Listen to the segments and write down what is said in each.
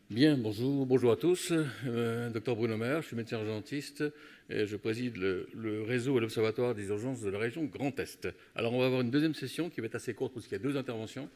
Bien, bonjour à tous. Docteur Bruno Maire, je suis médecin urgentiste et je préside le réseau et l'observatoire des urgences de la région Grand Est. Alors, on va avoir une deuxième session qui va être assez courte parce qu'il y a deux interventions.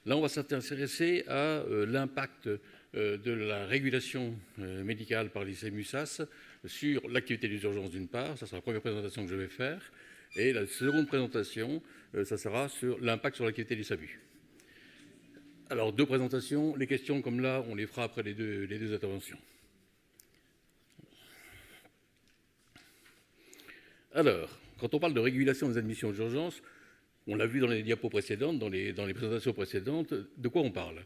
Là, on va s'intéresser à l'impact de la régulation médicale par l'ICMUSAS sur l'activité des urgences d'une part. Ça sera la première présentation que je vais faire. Et la seconde présentation, ça sera sur l'impact sur l'activité du SAMU. Alors, deux présentations. Les questions, comme là, on les fera après les deux interventions. Alors, quand on parle de régulation des admissions d'urgence, on l'a vu dans les diapos précédentes, dans les présentations précédentes, de quoi on parle?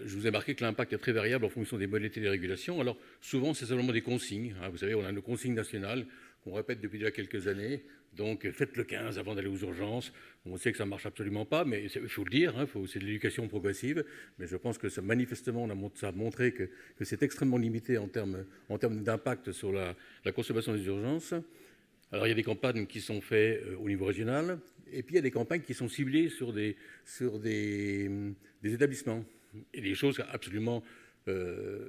Je vous ai marqué que l'impact est très variable en fonction des modalités de régulation. Alors, souvent, c'est simplement des consignes. Vous savez, on a nos consignes nationales qu'on répète depuis déjà quelques années. Donc, faites le 15 avant d'aller aux urgences. On sait que ça ne marche absolument pas, mais il faut le dire, c'est de l'éducation progressive. Mais je pense que ça, manifestement, ça a montré que c'est extrêmement limité en termes d'impact sur la consommation des urgences. Alors, il y a des campagnes qui sont faites au niveau régional, et puis il y a des campagnes qui sont ciblées sur des établissements. Et des choses absolument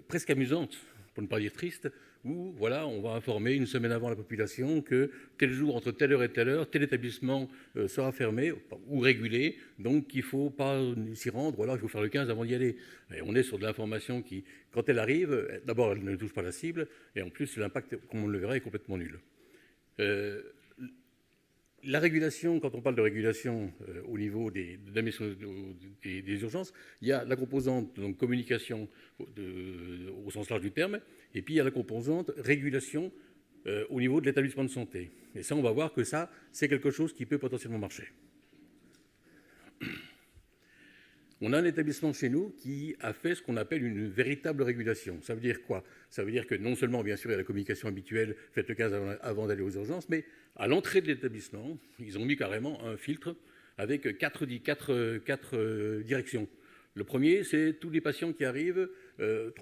presque amusantes, pour ne pas dire tristes, où voilà, on va informer une semaine avant la population que tel jour, entre telle heure et telle heure, tel établissement sera fermé ou régulé, donc il ne faut pas s'y rendre, ou alors il faut faire le 15 avant d'y aller. Et on est sur de l'information qui, quand elle arrive, d'abord, elle ne touche pas la cible, et en plus, l'impact, comme on le verra, est complètement nul. La régulation, quand on parle de régulation au niveau des urgences, il y a la composante donc, communication au sens large du terme, et puis il y a la composante régulation au niveau de l'établissement de santé. Et ça, on va voir que ça, c'est quelque chose qui peut potentiellement marcher. On a un établissement chez nous qui a fait ce qu'on appelle une véritable régulation. Ça veut dire quoi? Ça veut dire que non seulement, bien sûr, il y a la communication habituelle, faites le 15 avant d'aller aux urgences, mais à l'entrée de l'établissement, ils ont mis carrément un filtre avec quatre directions. Le premier, c'est tous les patients qui arrivent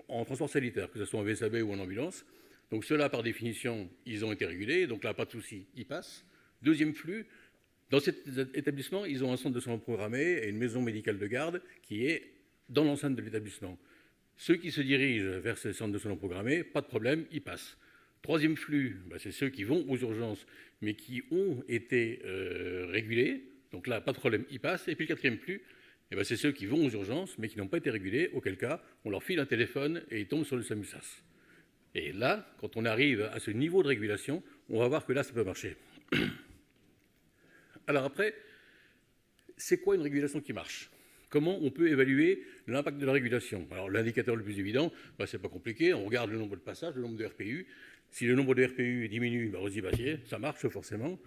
en transport sanitaire, que ce soit en VSAB ou en ambulance. Donc ceux-là, par définition, ils ont été régulés, donc là, pas de souci, ils passent. Deuxième flux, dans cet établissement, ils ont un centre de soins programmés et une maison médicale de garde qui est dans l'enceinte de l'établissement. Ceux qui se dirigent vers ce centre de soins programmés, pas de problème, ils passent. Troisième flux, c'est ceux qui vont aux urgences, mais qui ont été régulés. Donc là, pas de problème, ils passent. Et puis le quatrième flux, c'est ceux qui vont aux urgences, mais qui n'ont pas été régulés, auquel cas, on leur file un téléphone et ils tombent sur le SAMUSAS. Et là, quand on arrive à ce niveau de régulation, on va voir que là, ça peut marcher. Alors après, c'est quoi une régulation qui marche? Comment on peut évaluer l'impact de la régulation? Alors l'indicateur le plus évident, c'est pas compliqué, on regarde le nombre de passages, le nombre de RPU. Si le nombre de RPU diminue, on se dit ça marche forcément.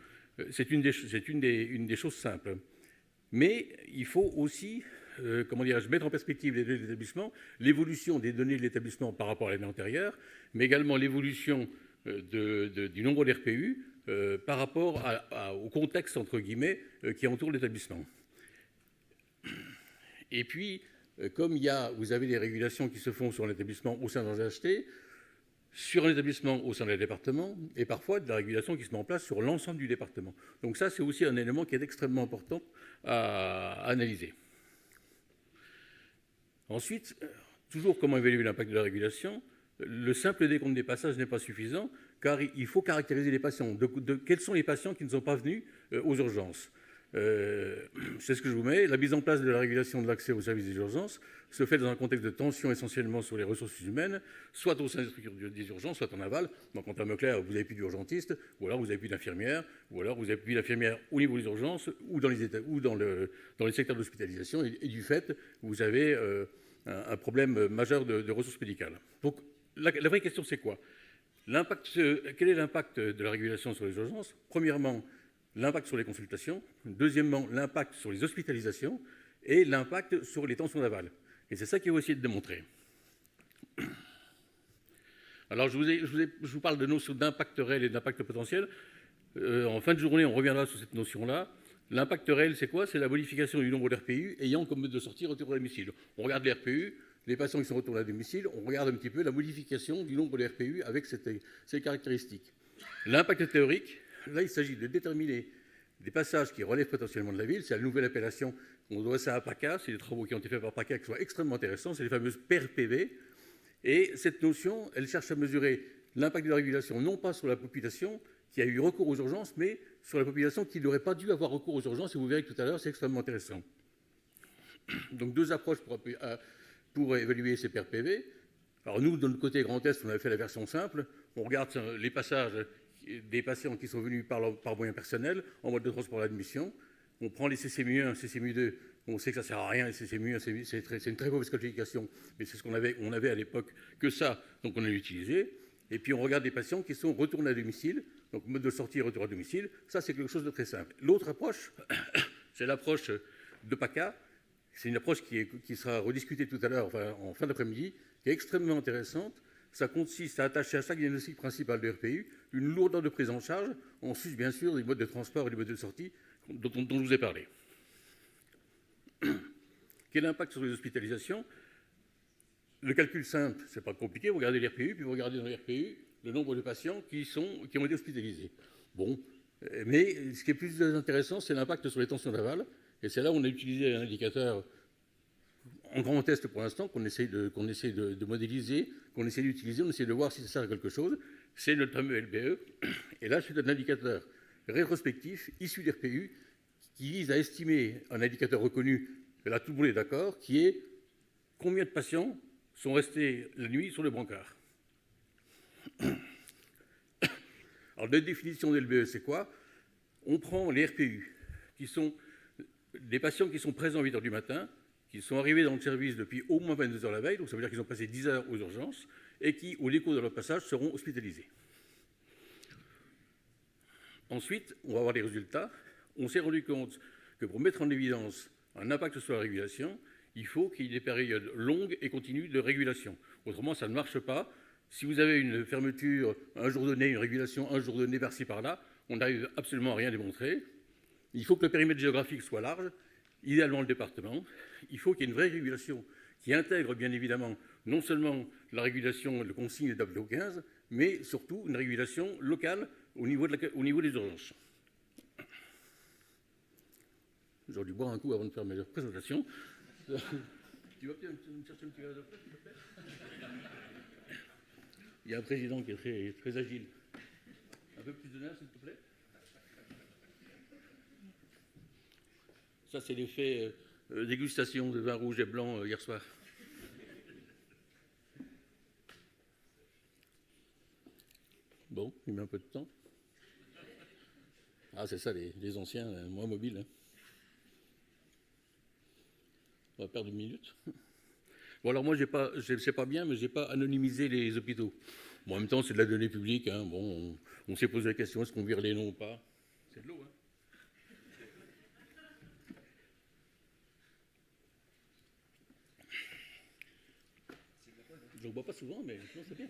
C'est une des choses simples. Mais il faut aussi mettre en perspective les données de l'établissement, l'évolution des données de l'établissement par rapport à l'année antérieure, mais également l'évolution du nombre de RPU par rapport au contexte, entre guillemets, qui entoure l'établissement. Et puis, comme vous avez des régulations qui se font sur l'établissement au sein d'un GHT, sur un établissement au sein d'un département, et parfois de la régulation qui se met en place sur l'ensemble du département. Donc ça, c'est aussi un élément qui est extrêmement important à analyser. Ensuite, toujours comment évaluer l'impact de la régulation? Le simple décompte des passages n'est pas suffisant, car il faut caractériser les patients. Quels sont les patients qui ne sont pas venus aux urgences? C'est ce que je vous mets. La mise en place de la régulation de l'accès aux services des urgences se fait dans un contexte de tension essentiellement sur les ressources humaines, soit au sein des structures des urgences, soit en aval. Donc en termes clairs, vous n'avez plus d'urgentiste, ou alors vous n'avez plus d'infirmière, ou alors vous n'avez plus d'infirmière au niveau des urgences, ou dans les secteurs d'hospitalisation. Et du fait, vous avez un problème majeur de ressources médicales. Donc la vraie question, c'est quoi? Quel est l'impact de la régulation sur les urgences? Premièrement, l'impact sur les consultations. Deuxièmement, l'impact sur les hospitalisations. Et l'impact sur les tensions d'aval. Et c'est ça qu'il faut essayer de démontrer. Alors, je vous parle de notions d'impact réel et d'impact potentiel. En fin de journée, on reviendra sur cette notion-là. L'impact réel, c'est quoi? C'est la modification du nombre d'RPU ayant comme mode de sortie retour à domicile. On regarde les RPU, les patients qui sont retournés à domicile, on regarde un petit peu la modification du nombre de RPU avec ces caractéristiques. L'impact théorique, là, il s'agit de déterminer des passages qui relèvent potentiellement de la ville. C'est la nouvelle appellation qu'on doit ça à PACA. C'est des travaux qui ont été faits par PACA qui sont extrêmement intéressants. C'est les fameuses PER-PV. Et cette notion, elle cherche à mesurer l'impact de la régulation, non pas sur la population qui a eu recours aux urgences, mais sur la population qui n'aurait pas dû avoir recours aux urgences. Et vous verrez que tout à l'heure, c'est extrêmement intéressant. Donc, deux approches pour évaluer ces PRPV. Alors, nous, de notre côté Grand Est, on avait fait la version simple. On regarde les passages des patients qui sont venus par moyen personnel en mode de transport à l'admission. On prend les CCMU1, CCMU2. On sait que ça ne sert à rien, les CCMU1, c'est une très mauvaise qualification, mais c'est ce qu'on avait. On avait à l'époque que ça, donc on a utilisé. Et puis on regarde des patients qui sont retournés à domicile, donc mode de sortie et retour à domicile. Ça, c'est quelque chose de très simple. L'autre approche, c'est l'approche de PACA. C'est une approche qui sera rediscutée tout à l'heure, enfin, en fin d'après-midi, qui est extrêmement intéressante. Ça consiste à attacher à chaque diagnostic principal de RPU une lourdeur de prise en charge, en sus, bien sûr, des modes de transport et des modes de sortie dont je vous ai parlé. Quel impact sur les hospitalisations? Le calcul simple, c'est pas compliqué. Vous regardez l'RPU, puis vous regardez dans l'RPU le nombre de patients qui ont été hospitalisés. Bon, mais ce qui est plus intéressant, c'est l'impact sur les tensions d'aval. Et c'est là où on a utilisé un indicateur en grand test pour l'instant, qu'on essaie de modéliser, qu'on essaie d'utiliser, on essaie de voir si ça sert à quelque chose. C'est notre fameux LBE. Et là, c'est un indicateur rétrospectif issu d'RPU qui vise à estimer un indicateur reconnu, et là tout le monde est d'accord, qui est combien de patients sont restés la nuit sur le brancard. Alors, la définition de LBE, c'est quoi? On prend les RPU, qui sont des patients qui sont présents à 8 h du matin, qui sont arrivés dans le service depuis au moins 22 heures la veille, donc ça veut dire qu'ils ont passé 10 heures aux urgences, et qui, au décours de leur passage, seront hospitalisés. Ensuite, on va voir les résultats. On s'est rendu compte que pour mettre en évidence un impact sur la régulation, il faut qu'il y ait des périodes longues et continues de régulation. Autrement, ça ne marche pas. Si vous avez une fermeture un jour donné, une régulation un jour donné par-ci par-là, on n'arrive absolument à rien démontrer. Il faut que le périmètre géographique soit large, idéalement le département. Il faut qu'il y ait une vraie régulation qui intègre bien évidemment non seulement la régulation, le consigne de WO15, mais surtout une régulation locale au niveau des urgences. J'aurais dû boire un coup avant de faire ma présentation. Tu vas peut-être me chercher un petit verre de presse, s'il te plaît? Il y a un président qui est très, très agile. Un peu plus de nerfs, s'il te plaît. Ça, c'est l'effet dégustation de vin rouge et blanc hier soir. Bon, il met un peu de temps. Ah, c'est ça, les anciens, moins mobiles. Hein. On va perdre une minute. Bon, alors moi, je ne sais pas bien, mais je n'ai pas anonymisé les hôpitaux. Bon, en même temps, c'est de la donnée publique. Hein. Bon, on s'est posé la question, est-ce qu'on vire les noms ou pas? C'est de l'eau, hein. Je ne le bois pas souvent, mais non, c'est bien.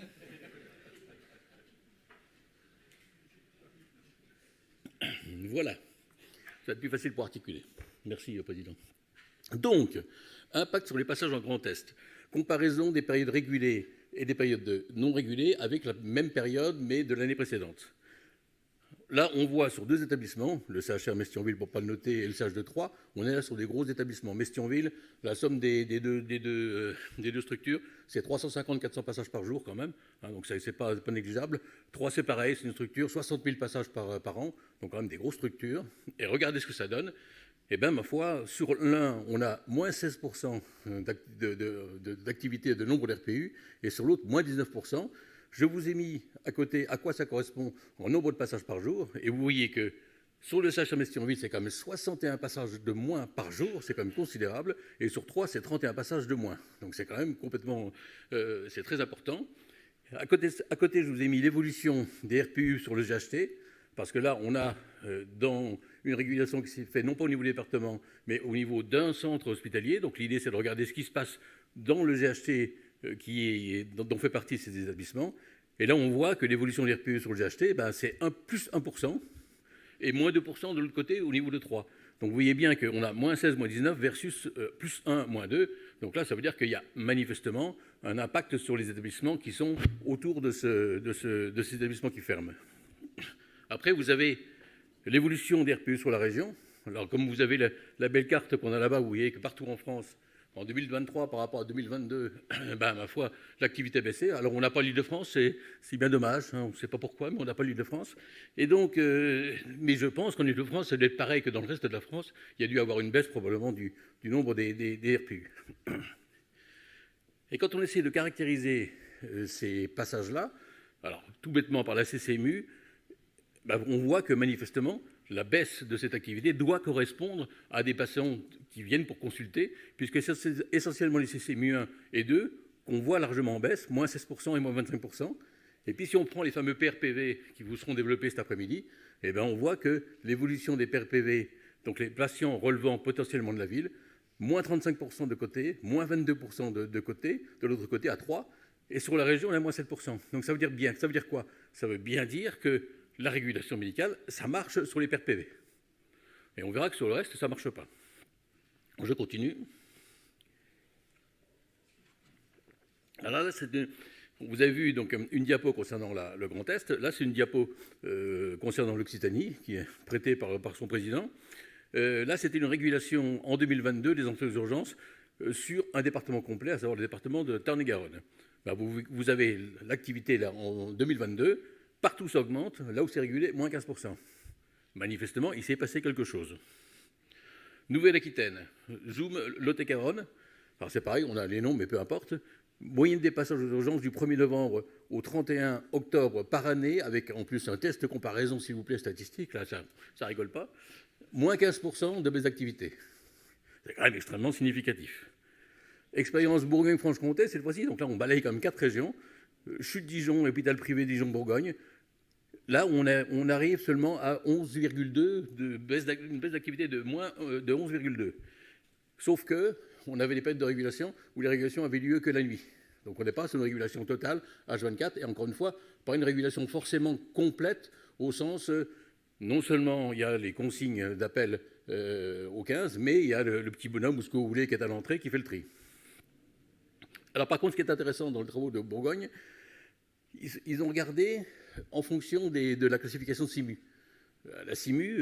Voilà. Ça va être plus facile pour articuler. Merci, Président. Donc, impact sur les passages en Grand Est. Comparaison des périodes régulées et des périodes non régulées avec la même période, mais de l'année précédente. Là, on voit sur deux établissements, le CHR Mestionville pour ne pas le noter et le CH de Troyes, on est là sur des gros établissements. Mestionville, la somme des deux structures, c'est 350-400 passages par jour quand même, hein, donc ce n'est pas négligeable. Troyes, c'est pareil, c'est une structure, 60 000 passages par an, donc quand même des grosses structures. Et regardez ce que ça donne. Eh bien, ma foi, sur l'un, on a moins 16% d'activité de nombre d'RPU, et sur l'autre, moins 19%. Je vous ai mis à côté à quoi ça correspond en nombre de passages par jour, et vous voyez que sur le CHR Mestionville, c'est quand même 61 passages de moins par jour, c'est quand même considérable, et sur 3, c'est 31 passages de moins. Donc c'est quand même complètement, c'est très important. À côté, je vous ai mis l'évolution des RPU sur le GHT, parce que là, on a dans une régulation qui s'est faite non pas au niveau du département, mais au niveau d'un centre hospitalier. Donc l'idée, c'est de regarder ce qui se passe dans le GHT dont fait partie ces établissements. Et là, on voit que l'évolution des RPE sur le GHT, c'est plus 1% et moins 2% de l'autre côté au niveau de 3. Donc vous voyez bien qu'on a moins 16, moins 19 versus plus 1, moins 2. Donc là, ça veut dire qu'il y a manifestement un impact sur les établissements qui sont autour de ces établissements qui ferment. Après, vous avez l'évolution des RPE sur la région. Alors, comme vous avez la belle carte qu'on a là-bas, vous voyez que partout en France, En 2023, par rapport à 2022, ben, ma foi, l'activité a baissé. Alors, on n'a pas l'Île-de-France, c'est bien dommage. Hein, on ne sait pas pourquoi, mais on n'a pas l'Île-de-France. Et donc, mais je pense qu'en Île-de-France, ça doit être pareil que dans le reste de la France. Il y a dû avoir une baisse probablement du nombre des RPU. Et quand on essaie de caractériser ces passages-là, alors tout bêtement par la CCMU, ben, on voit que manifestement, la baisse de cette activité doit correspondre à des patients qui viennent pour consulter, puisque c'est essentiellement les CCMU 1 et 2 qu'on voit largement en baisse, moins 16% et moins 25%. Et puis si on prend les fameux PRPV qui vous seront développés cet après-midi, eh ben on voit que l'évolution des PRPV, donc les patients relevant potentiellement de la ville, moins 35% de côté, moins 22% de côté, de l'autre côté à 3%, et sur la région, on a moins 7%. Donc ça veut dire bien, ça veut dire quoi? Ça veut bien dire que la régulation médicale, ça marche sur les PRPV. Et on verra que sur le reste, ça ne marche pas. Je continue. Alors là, vous avez vu donc, une diapo concernant le Grand Est. Là, c'est une diapo concernant l'Occitanie, qui est prêtée par son président. Là, c'était une régulation en 2022 des entrées aux urgences sur un département complet, à savoir le département de Tarn-et-Garonne. Ben, vous avez l'activité là en 2022. Partout ça augmente, là où c'est régulé, moins 15%. Manifestement, il s'est passé quelque chose. Nouvelle-Aquitaine, Zoom, Lot-et-Garonne. Alors c'est pareil, on a les noms, mais peu importe. Moyenne des passages aux urgences du 1er novembre au 31 octobre par année, avec en plus un test de comparaison, s'il vous plaît, statistique, là ça rigole pas. Moins 15% de baisse d'activité. C'est quand même extrêmement significatif. Expérience Bourgogne-Franche-Comté, cette fois-ci, donc là on balaye quand même 4 régions. Chute-Dijon, hôpital privé Dijon-Bourgogne. Là, on arrive seulement à 11,2, une baisse d'activité de moins de 11,2. Sauf qu'on avait des périodes de régulation où les régulations avaient lieu que la nuit. Donc on n'est pas sur une régulation totale H24, et encore une fois, pas une régulation forcément complète, au sens, non seulement il y a les consignes d'appel au 15, mais il y a le petit bonhomme ou ce que vous voulez qui est à l'entrée qui fait le tri. Alors par contre, ce qui est intéressant dans les travaux de Bourgogne, ils ont regardé en fonction de la classification de CIMU. La CIMU,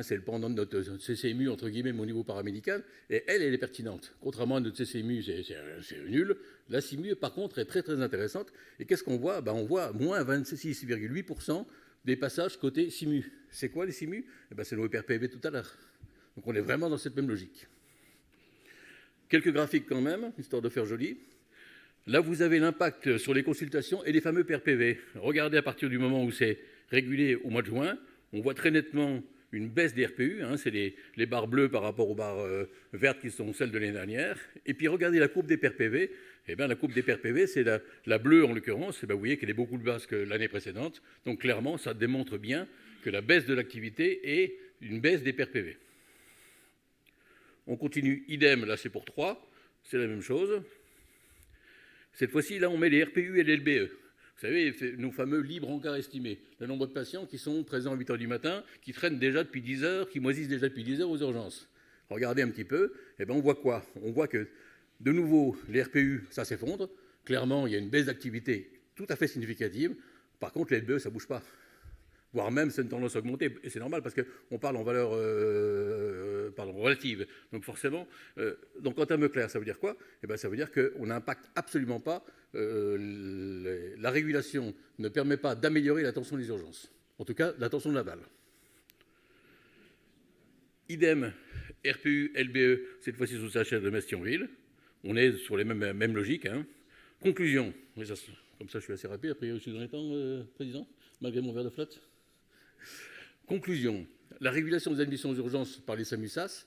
c'est le pendant de notre CCMU, entre guillemets, au niveau paramédical, et elle est pertinente. Contrairement à notre CCMU, c'est nul. La CIMU, par contre, est très, très intéressante. Et qu'est-ce qu'on voit? On voit moins 26,8% des passages côté CIMU. C'est quoi les CIMU? C'est le PRPV tout à l'heure. Donc on est vraiment dans cette même logique. Quelques graphiques quand même, histoire de faire joli. Là, vous avez l'impact sur les consultations et les fameux PRPV. Regardez à partir du moment où c'est régulé au mois de juin, on voit très nettement une baisse des RPU. C'est les barres bleues par rapport aux barres vertes qui sont celles de l'année dernière. Et puis regardez la courbe des PRPV. La courbe des PRPV, c'est la bleue en l'occurrence. Vous voyez qu'elle est beaucoup plus basse que l'année précédente. Donc clairement, ça démontre bien que la baisse de l'activité est une baisse des PRPV. On continue, idem, là c'est pour 3, c'est la même chose. Cette fois-ci, là, on met les RPU et les LBE. Vous savez, nos fameux libres encarts estimés. Le nombre de patients qui sont présents à 8 h du matin, qui traînent déjà depuis 10 heures, qui moisissent déjà depuis 10 heures aux urgences. Regardez un petit peu, on voit quoi? On voit que, de nouveau, les RPU, ça s'effondre. Clairement, il y a une baisse d'activité tout à fait significative. Par contre, les LBE, ça ne bouge pas. Voire même, c'est une tendance à augmenter. Et c'est normal parce qu'on parle en valeur relative. Donc forcément, donc en termes clairs, ça veut dire quoi? Ça veut dire qu'on n'impacte absolument pas, la régulation ne permet pas d'améliorer l'attention des urgences. En tout cas, l'attention de l'aval. Idem, RPU, LBE, cette fois-ci sous CHR de Metz-Thionville. On est sur les mêmes logiques. Conclusion. Comme ça, je suis assez rapide. A priori, je suis dans les temps, Président, malgré mon verre de flotte. Conclusion. La régulation des admissions aux urgences par les SAMU-SAS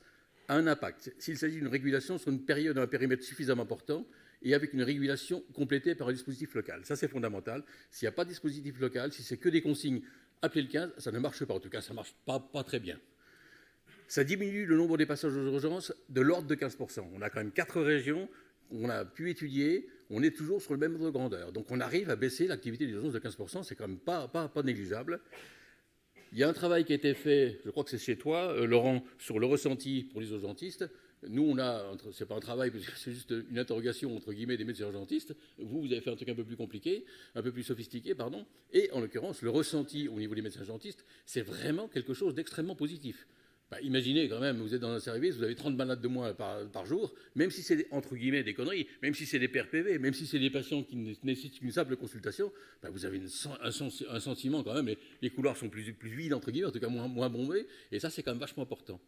a un impact s'il s'agit d'une régulation sur une période à un périmètre suffisamment important et avec une régulation complétée par un dispositif local. Ça, c'est fondamental. S'il n'y a pas de dispositif local, si c'est que des consignes, appelez le 15, ça ne marche pas. En tout cas, ça ne marche pas très bien. Ça diminue le nombre des passages aux urgences de l'ordre de 15%. On a quand même 4 régions, on a pu étudier, on est toujours sur le même ordre de grandeur. Donc on arrive à baisser l'activité des urgences de 15%, c'est quand même pas négligeable. Il y a un travail qui a été fait, je crois que c'est chez toi, Laurent, sur le ressenti pour les urgentistes. Nous, c'est pas un travail, c'est juste une interrogation, entre guillemets, des médecins urgentistes. Vous avez fait un truc un peu plus compliqué, un peu plus sophistiqué, pardon. Et en l'occurrence, le ressenti au niveau des médecins urgentistes, c'est vraiment quelque chose d'extrêmement positif. Bah, imaginez quand même, vous êtes dans un service, vous avez 30 malades de moins par jour, même si c'est entre guillemets des conneries, même si c'est des PRPV, même si c'est des patients qui nécessitent une simple consultation, bah, vous avez un sentiment quand même, les couloirs sont plus vides, entre guillemets, en tout cas moins bombés, et ça c'est quand même vachement important.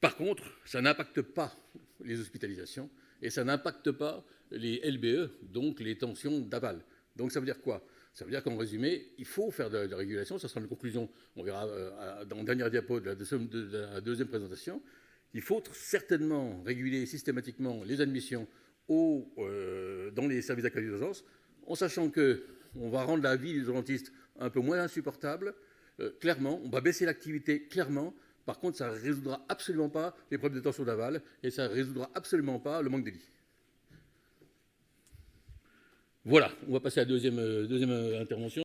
Par contre, ça n'impacte pas les hospitalisations et ça n'impacte pas les LBE, donc les tensions d'aval. Donc ça veut dire quoi? Ça veut dire qu'en résumé, il faut faire de la régulation. Ça sera une conclusion, on verra dans la dernière diapo de la deuxième présentation. Il faut certainement réguler systématiquement les admissions dans les services d'accueil d'urgence, en sachant qu'on va rendre la vie des urgentistes un peu moins insupportable. Clairement, on va baisser l'activité clairement. Par contre, ça ne résoudra absolument pas les problèmes de tension d'aval et ça ne résoudra absolument pas le manque de lits. Voilà, on va passer à la deuxième intervention.